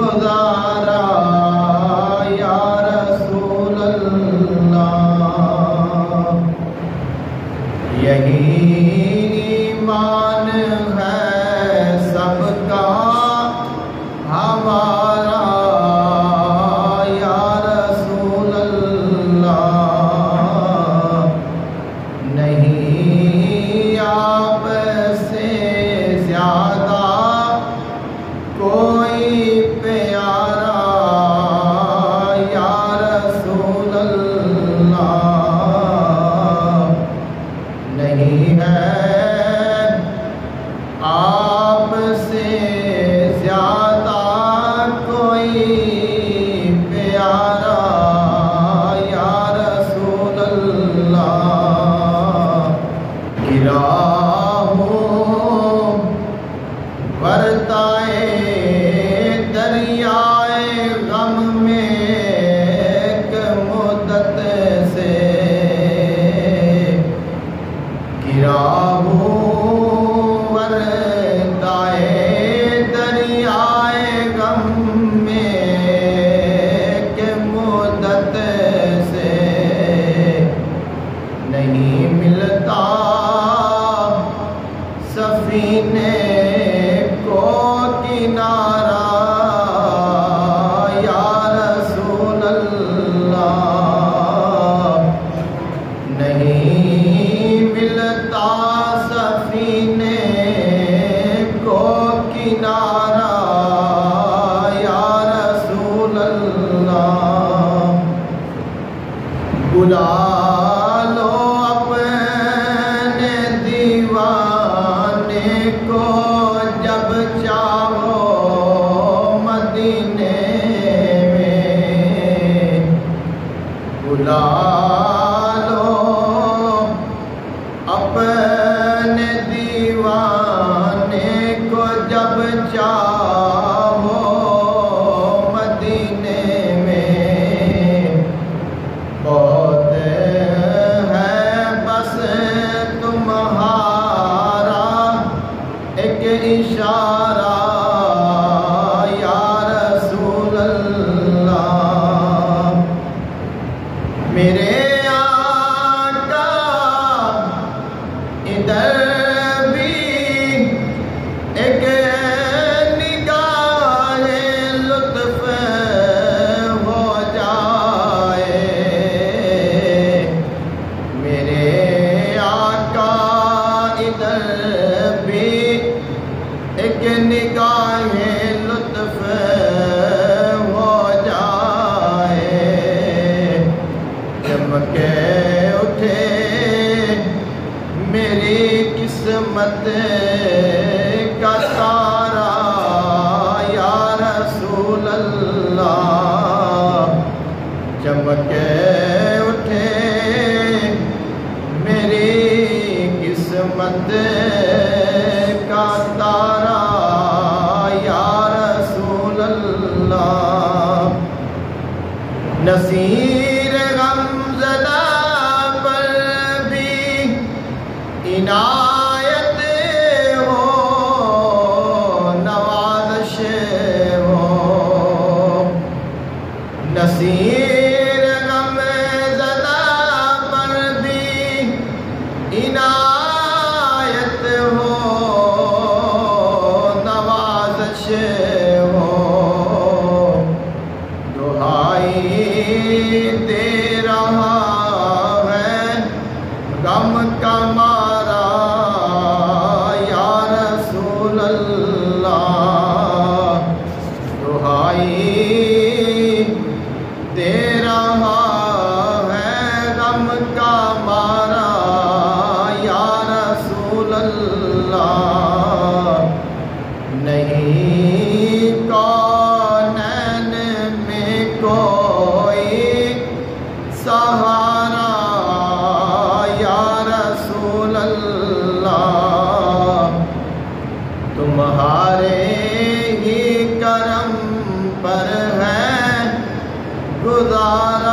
گزارا یا رسول اللہ، یہی ایمان ہے سب کا ہمارا یا رسول اللہ، نہیں آپ سے زیادہ کوئی پیارا یا رسول اللہ، نہیں ہے آپ سے زیادہ کوئی پیارا یا رسول اللہ، گرا ہوں برتائے دریائے غم میں ایک مدت سے، گرا ہوں برتائے دریائے غم میں ایک مدت سے، نہیں ملتا سفینے کو کنارہ یا رسول اللہ، نہیں ملتا سفینے کو کنارہ یا رسول اللہ، بلا لو اپنے دیوانے کو جب چاہو مدینے میں، بلا لو اپنے دیوانے کو جب چاہو مدینے میں، بہت ہے بس تمہارا ایک اشارہ یا رسول اللہ، میرے آقا ادھر بھی ایک نگاہ لطف ہو جائے، میرے آقا ادھر بھی ایک نگاہ لطف ہو جائے، چمکے اٹھے میری قسمت کا تارا یا رسول اللہ، چمکے اٹھے میری قسمت کا تارا یا رسول اللہ، نصیر غمزدہ پر بھی عنایت ہو نوازش ہو، نصیر غمزدہ پر بھی عنایت ہو نوازش ہو، دعائی دے رہا ہے غم کا مارا یا رسول اللہ، دعائی دے رہا ہے غم کا مارا یا رسول اللہ، نہیں کونین میں کوئی سہارا یا رسول اللہ، تمہارے ہی کرم پر ہے گزارا